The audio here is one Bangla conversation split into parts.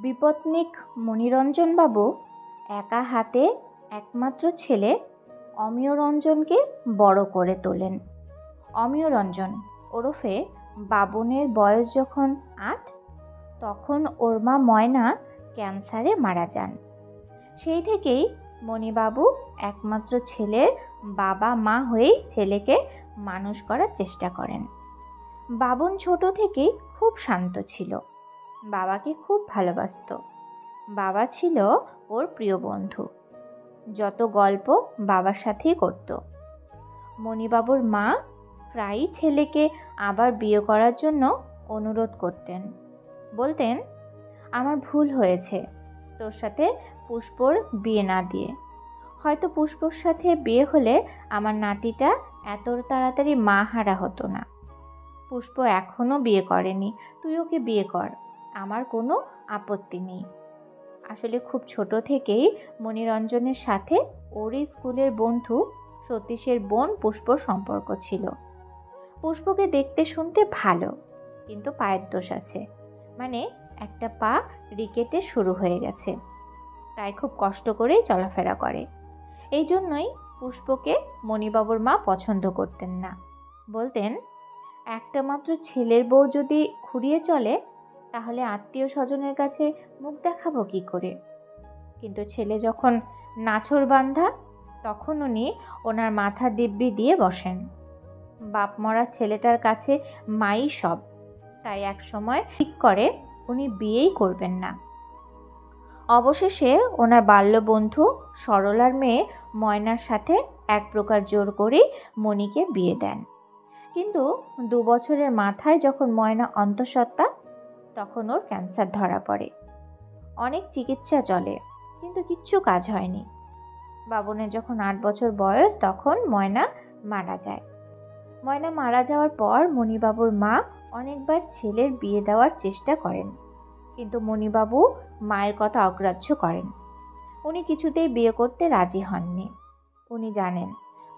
বিপত্নিক মণিরঞ্জনবাবু একা হাতে একমাত্র ছেলে অমিয়রঞ্জনকে বড় করে তোলেন। অমিয়রঞ্জন ওরফে বাবনের বয়স যখন 8, তখন ওর মা ময়না ক্যান্সারে মারা যান। সেই থেকেই মণিবাবু একমাত্র ছেলের বাবা মা হয়েই ছেলেকে মানুষ করার চেষ্টা করেন। বাবন ছোট থেকেই খুব শান্ত ছিল, বাবাকে খুব ভালোবাসত। বাবা ছিল ওর প্রিয় বন্ধু, যত গল্প বাবার সাথেই করত। মণিবাবুর মা প্রায়ই ছেলেকে আবার বিয়ে করার জন্য অনুরোধ করতেন। বলতেন, আমার ভুল হয়েছে তোর সাথে পুষ্পর বিয়ে না দিয়ে। হয়তো পুষ্পর সাথে বিয়ে হলে আমার নাতিটা এত তাড়াতাড়ি মা হারা হতো না। পুষ্প এখনও বিয়ে করেনি, তুই ওকে বিয়ে কর, আমার কোনো আপত্তি নেই। আসলে খুব ছোট থেকেই মণিরঞ্জনের সাথে ওরই স্কুলের বন্ধু সতীশের বোন পুষ্পর সম্পর্ক ছিল। পুষ্পকে দেখতে শুনতে ভালো, কিন্তু পায়ের দোষ আছে, মানে একটা পা রিকেটে শুরু হয়ে গেছে, তাই খুব কষ্ট করেই চলাফেরা করে। এই জন্যই পুষ্পকে মণিবাবুর মা পছন্দ করতেন না। বলতেন, একটা মাত্র ছেলের বউ যদি খুঁড়িয়ে চলে, তাহলে আত্মীয় স্বজনের কাছে মুখ দেখাবো কি করে? কিন্তু ছেলে যখন নাছোড়বান্ধা, তখন উনি ওনার মাথা দিব্যি দিয়ে বসেন। বাপ মরা ছেলেটার কাছে মাই সব, তাই এক সময় ঠিক করে উনি বিয়েই করবেন না। অবশেষে ওনার বাল্যবন্ধু সরলার মেয়ে ময়নার সাথে এক প্রকার জোর করেই মণিকে বিয়ে দেন। কিন্তু 2 বছরের মাথায় যখন ময়না অন্তঃসত্ত্বা, তখন ওর ক্যান্সার ধরা পড়ে। অনেক চিকিৎসা চলে, কিন্তু কিচ্ছু কাজ হয়নি। বাবনের যখন 8 বছর বয়স, তখন ময়না মারা যায়। ময়না মারা যাওয়ার পর মণিবাবুর মা অনেকবার ছেলের বিয়ে দেওয়ার চেষ্টা করেন, কিন্তু মণিবাবু মায়ের কথা অগ্রাহ্য করেন। উনি কিছুতেই বিয়ে করতে রাজি হননি। উনি জানেন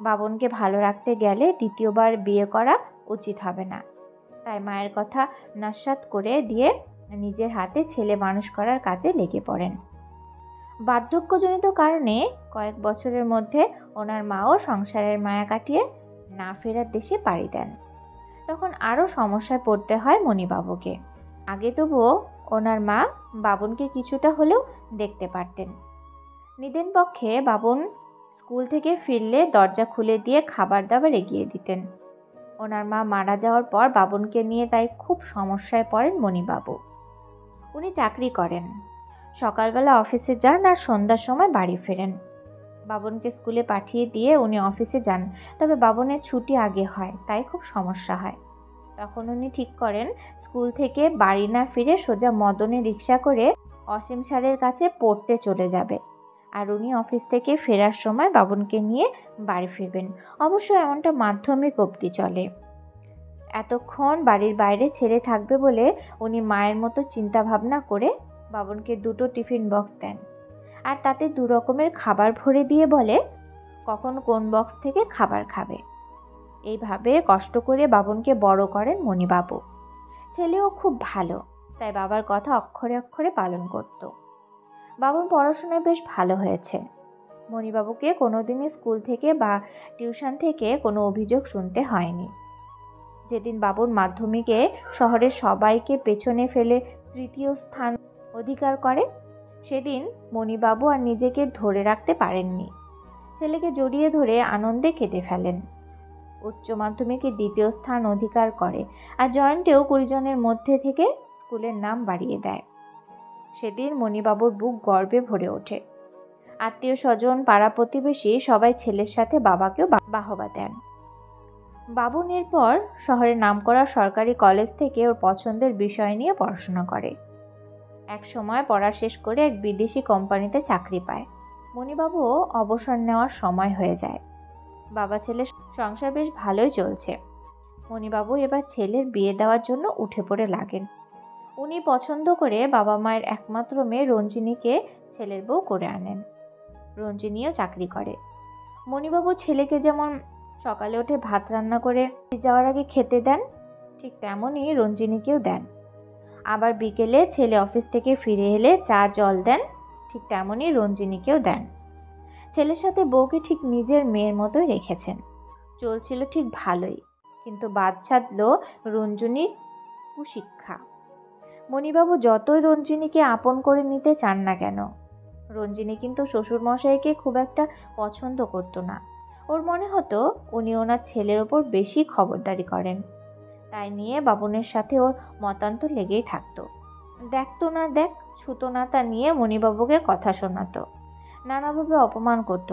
বাবনকে ভালো রাখতে গেলে দ্বিতীয়বার বিয়ে করা উচিত হবে না, তাই মায়ের কথা নস্যাৎ করে দিয়ে নিজের হাতে ছেলে মানুষ করার কাজে লেগে পড়েন। বার্ধক্যজনিত কারণে কয়েক বছরের মধ্যে ওনার মাও সংসারের মায়া কাটিয়ে না ফেরার দেশে পাড়ি দেন। তখন আরও সমস্যায় পড়তে হয় মণিবাবুকে। আগে তবুও ওনার মা বাবনকে কিছুটা হলেও দেখতে পারতেন। নিদেন পক্ষে বাবন স্কুল থেকে ফিরলে দরজা খুলে দিয়ে খাবার দাবার এগিয়ে দিতেন। ওনার মা মারা যাওয়ার পর বাবনকে নিয়ে তাই খুব সমস্যায় পড়েন মণিবাবু। উনি চাকরি করেন, সকালবেলা অফিসে যান আর সন্ধ্যার সময় বাড়ি ফেরেন। বাবনকে স্কুলে পাঠিয়ে দিয়ে উনি অফিসে যান, তবে বাবনের ছুটি আগে হয়, তাই খুব সমস্যা হয়। তখন উনি ঠিক করেন স্কুল থেকে বাড়ি না ফিরে সোজা মদনে রিক্সা করে অসীম স্যারের কাছে পড়তে চলে যাবে, আর উনি অফিস থেকে ফেরার সময় বাবনকে নিয়ে বাড়ি ফিরবেন। অবশ্য এমনটা মাধ্যমিক অবধি চলে। এতক্ষণ বাড়ির বাইরে ছেড়ে থাকবে বলে উনি মায়ের মতো চিন্তা ভাবনা করে বাবনকে 2টো টিফিন বক্স দেন, আর তাতে 2 রকমের খাবার ভরে দিয়ে বলে কখন কোন বক্স থেকে খাবার খাবে। এইভাবে কষ্ট করে বাবনকে বড় করেন মণিবাবু। ছেলেও খুব ভালো, তাই বাবার কথা অক্ষরে অক্ষরে পালন করত। বাবন পড়াশোনায় বেশ ভালো হয়েছে। মণিবাবুকে কোনোদিনই স্কুল থেকে বা টিউশন থেকে কোনো অভিযোগ শুনতে হয়নি। যেদিন বাবুর মাধ্যমিকে শহরের সবাইকে পেছনে ফেলে 3য় স্থান অধিকার করে, সেদিন মণিবাবু আর নিজেকে ধরে রাখতে পারেননি। ছেলেকে জড়িয়ে ধরে আনন্দে কেঁদে ফেলেন। উচ্চ মাধ্যমিকে 2য় স্থান অধিকার করে, আর জয়েন্টেও 20 জনের মধ্যে থেকে স্কুলের নাম বাড়িয়ে দেয়। সেদিন মণিবাবুর বুক গর্বে ভরে ওঠে। আত্মীয় স্বজন, পাড়া প্রতিবেশী সবাই ছেলের সাথে বাবাকেও বাহবা দেন। বাবন এরপর শহরের নামকরা সরকারি কলেজ থেকে ওর পছন্দের বিষয় নিয়ে পড়াশোনা করে। এক সময় পড়া শেষ করে এক বিদেশি কোম্পানিতে চাকরি পায়। মণিবাবুও অবসর নেওয়ার সময় হয়ে যায়। বাবা ছেলে সংসার বেশ ভালোই চলছে। মণিবাবু এবার ছেলের বিয়ে দেওয়ার জন্য উঠে পড়ে লাগেন। উনি পছন্দ করে বাবা মায়ের একমাত্র মেয়ে রঞ্জিনীকে ছেলের বউ করে আনেন। রঞ্জিনীও চাকরি করে। মণিবাবু ছেলেকে যেমন সকালে উঠে ভাত রান্না করে যাওয়ার আগে খেতে দেন, ঠিক তেমনই রঞ্জিনীকেও দেন। আবার বিকেলে ছেলে অফিস থেকে ফিরে এলে চা জল দেন, ঠিক তেমনই রঞ্জিনীকেও দেন। ছেলের সাথে বউকে ঠিক নিজের মেয়ের মতোই রেখেছেন। চলছিল ঠিক ভালোই, কিন্তু বাদ সাধল রঞ্জনীর কুশিক্ষা। মণিবাবু যতই রঞ্জিনীকে আপন করে নিতে চান না কেন, রঞ্জিনী কিন্তু শ্বশুরমশাইকে খুব একটা পছন্দ করতো না। ওর মনে হতো উনি ওনার ছেলের ওপর বেশি খবরদারি করেন। তাই নিয়ে বাবনের সাথে ওর মতান্তর লেগেই থাকতো। দেখতো না দেখ, ছুতো না তা নিয়ে মণিবাবুকে কথা শোনাতো, নানাভাবে অপমান করত।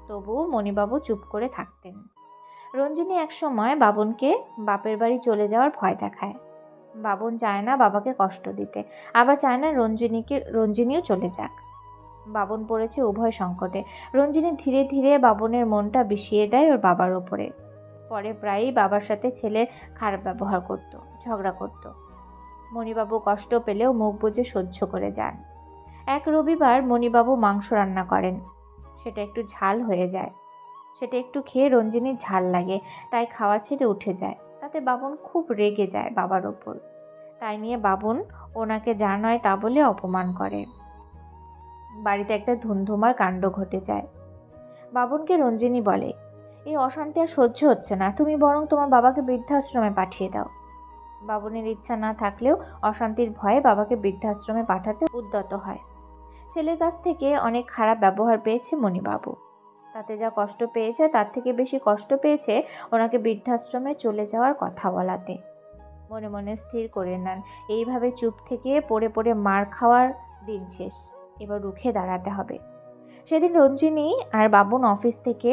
তবুও মণিবাবু চুপ করে থাকতেন। রঞ্জিনী একসময় বাবনকে বাপের বাড়ি চলে যাওয়ার ভয় দেখায়। বাবন চায় না বাবাকে কষ্ট দিতে, আবার চায় না রঞ্জিনীও চলে যাক। বাবন পড়েছে উভয় সংকটে। রঞ্জিনী ধীরে ধীরে বাবনের মনটা বিষিয়ে দেয় ওর বাবার ওপরে। পরে প্রায়ই বাবার সাথে ছেলে খারাপ ব্যবহার করত, ঝগড়া করত। মণিবাবু কষ্ট পেলেও মুখ বুজে সহ্য করে যান। এক রবিবার মণিবাবু মাংস রান্না করেন, সেটা একটু ঝাল হয়ে যায়। সেটা একটু খেয়ে রঞ্জিনীর ঝাল লাগে, তাই খাওয়া ছেড়ে উঠে যায়। তাতে বাবন খুব রেগে যায় বাবার ওপর। তাই নিয়ে বাবন ওনাকে যা নয় তা বলে অপমান করে। বাড়িতে একটা ধুমধুমার কাণ্ড ঘটে যায়। বাবনকে রঞ্জিনী বলে, এই অশান্তি আর সহ্য হচ্ছে না, তুমি বরং তোমার বাবাকে বৃদ্ধাশ্রমে পাঠিয়ে দাও। বাবনের ইচ্ছা না থাকলেও অশান্তির ভয়ে বাবাকে বৃদ্ধাশ্রমে পাঠাতে উদ্যত হয়। ছেলের কাছ থেকে অনেক খারাপ ব্যবহার পেয়েছে মণিবাবু। তাতে যা কষ্ট পেয়েছে তার থেকে বেশি কষ্ট পেয়েছে ওনাকে বৃদ্ধাশ্রমে চলে যাওয়ার কথা বলাতে। মনে মনে স্থির করে নেন, এইভাবে চুপ থেকে পড়ে পড়ে মার খাওয়ার দিন শেষ, এবার রুখে দাঁড়াতে হবে। সেদিন রঞ্জিনী আর বাবন অফিস থেকে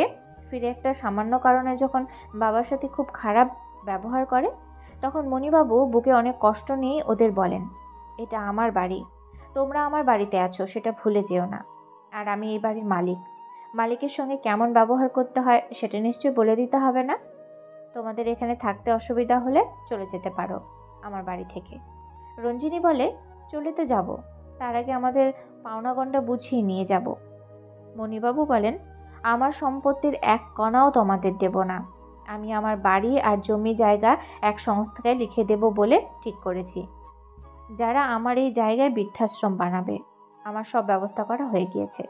ফিরে একটা সামান্য কারণে যখন বাবার সাথে খুব খারাপ ব্যবহার করে, তখন মণিবাবু বুকে অনেক কষ্ট নিয়ে ওদের বলেন, এটা আমার বাড়ি, তোমরা আমার বাড়িতে আছো সেটা ভুলে যেও না। আর আমি এই বাড়ির মালিক, মালিকের সঙ্গে কেমন ব্যবহার করতে হয় সেটা নিশ্চয়ই বলে দিতে হবে না। তোমাদের এখানে থাকতে অসুবিধা হলে চলে যেতে পারো আমার বাড়ি থেকে। রঞ্জিনী বলে, চলে তো যাব, তার আগে আমাদের পাওনাগণ্ডা বুঝিয়ে নিয়ে যাব। মণিবাবু বলেন, আমার সম্পত্তির এক কণাও তোমাদের দেব না। আমি আমার বাড়ি আর জমি জায়গা এক সংস্থায় লিখে দেব বলে ঠিক করেছি। যারা আমার এই জায়গায় বৃদ্ধাশ্রম বানাবে, আমার সব ব্যবস্থা করা হয়ে গিয়েছে।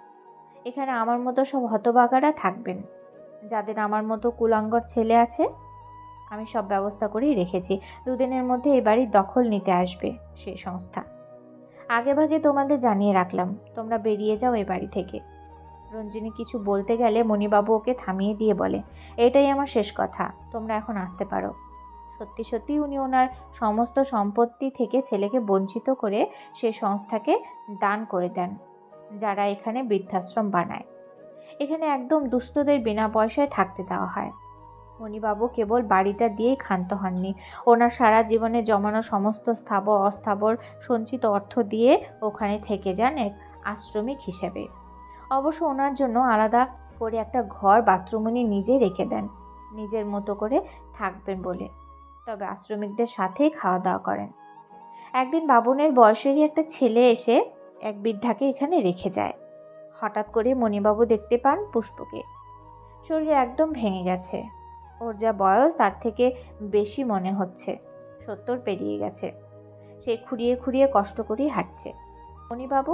এখানে আমার মতো সব হতভাগারা থাকবেন। যাদের আমার মতো কুলাঙ্গর ছেলে আছে, আমি সব ব্যবস্থা করেই রেখেছি। 2 দিনের মধ্যে এই বাড়ির দখল নিতে আসবে সেই সংস্থা। আগেভাগে তোমাদের জানিয়ে রাখলাম, তোমরা বেরিয়ে যাও এই বাড়ি থেকে। রঞ্জিনী কিছু বলতে গেলে মণিবাবু ওকে থামিয়ে দিয়ে বলে, এটাই আমার শেষ কথা, তোমরা এখন আসতে পারো। সত্যি সত্যি উনি ওনার সমস্ত সম্পত্তি থেকে ছেলেকে বঞ্চিত করে সেই সংস্থাকে দান করে দেন, যারা এখানে বৃদ্ধাশ্রম বানায়। এখানে একদম দুস্থদের বিনা পয়সায় থাকতে দেওয়া হয়। মণিবাবু কেবল বাড়িটা দিয়েই ক্ষান্ত হননি, ওনার সারা জীবনে জমানো সমস্ত স্থাবর অস্থাবর সঞ্চিত অর্থ দিয়ে ওখানে থেকে যান এক আশ্রমিক হিসেবে। অবশ্য ওনার জন্য আলাদা করে একটা ঘর বাথরুম উনি নিজে রেখে দেন, নিজের মতো করে থাকবেন বলে। তবে আশ্রমিকদের সাথেই খাওয়া দাওয়া করেন। একদিন বাবনের বয়সেরই একটা ছেলে এসে এক বৃদ্ধাকে এখানে রেখে যায়। হঠাৎ করে মণিবাবু দেখতে পান পুষ্পকে। শরীর একদম ভেঙে গেছে, ওর যা বয়স তার থেকে বেশি মনে হচ্ছে, 70 পেরিয়ে গেছে। সে খুঁড়িয়ে খুঁড়িয়ে কষ্ট করেই হাঁটছে। মণিবাবু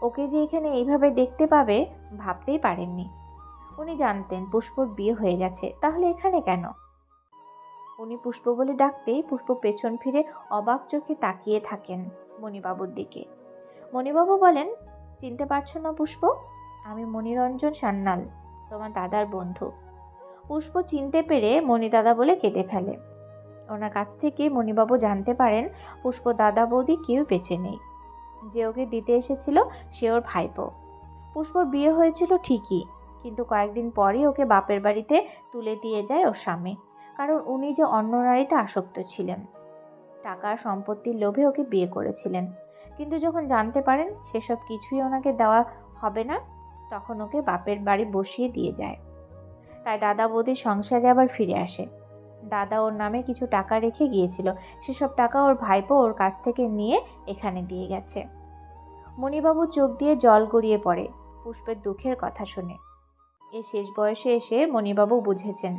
ওকে যে এখানে এইভাবে দেখতে পাবে ভাবতেই পারেননি। উনি জানতেন পুষ্পর বিয়ে হয়ে গেছে, তাহলে এখানে কেন? উনি পুষ্প বলে ডাকতেই পুষ্প পেছন ফিরে অবাক চোখে তাকিয়ে থাকেন মণিবাবুর দিকে। মণিবাবু বলেন, চিনতে পারছো না পুষ্প? আমি মণিরঞ্জন সান্যাল, তোমার দাদার বন্ধু। পুষ্প চিনতে পেরে মণিদাদা বলে কেঁদে ফেলে। ওনার কাছ থেকে মণিবাবু জানতে পারেন পুষ্প দাদা বৌদি কেউ বেঁচে নেই। যে ওকে দিতে এসেছিল সে ওর ভাইপো। পুষ্পর বিয়ে হয়েছিল ঠিকই, কিন্তু কয়েকদিন পরই ওকে বাপের বাড়িতে তুলে দিয়ে যায় ওর স্বামী, কারণ উনি যে অন্য নারীতে আসক্ত ছিলেন। টাকা সম্পত্তির লোভে ওকে বিয়ে করেছিলেন, কিন্তু যখন জানতে পারেন সেসব কিছুই ওনাকে দেওয়া হবে না, তখন ওকে বাপের বাড়ি বসিয়ে দিয়ে যায়। তাই দাদা বৌদির সংসারে আবার ফিরে আসে। দাদা ওর নামে কিছু টাকা রেখে গিয়েছিল, সেসব টাকা ওর ভাইপো ওর কাছ থেকে নিয়ে এখানে দিয়ে গেছে। মণিবাবু চোখ দিয়ে জল গড়িয়ে পড়ে পুষ্পের দুঃখের কথা শুনে। এই শেষ বয়সে এসে মণিবাবু বুঝেছেন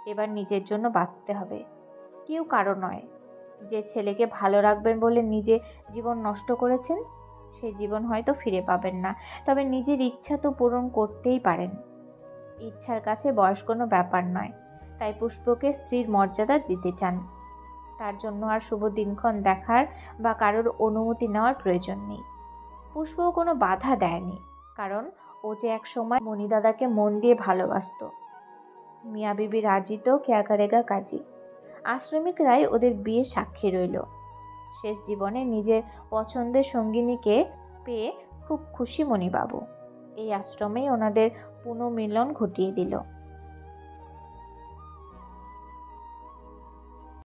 এবার নিজের জন্য বাঁচতে হবে, কেউ কারো নয়। যে ছেলেকে ভালো রাখবেন বলে নিজে জীবন নষ্ট করেছেন, সেই জীবন হয়তো ফিরে পাবেন না, তবে নিজের ইচ্ছা তো পূরণ করতেই পারেন। ইচ্ছার কাছে বয়স কোনো ব্যাপার নয়। তাই পুষ্পকে স্ত্রীর মর্যাদা দিতে চান। তার জন্য আর শুভ দিনক্ষণ দেখার বা কারোর অনুমতি নেওয়ার প্রয়োজন নেই। পুষ্পও কোনো বাধা দেয়নি, কারণ ও যে এক সময় মণিদাদাকে মন দিয়ে ভালোবাসত। মিয়া বিবি রাজি তো ক্যা করেগা কাজী। আশ্রমিকরাই ওদের বিয়ে সাক্ষী রইল। শেষ জীবনে নিজের পছন্দের সঙ্গিনীকে পেয়ে খুব খুশি মণিবাবু। এই আশ্রমেই ওনাদের পুনর্মিলন ঘটিয়ে দিল।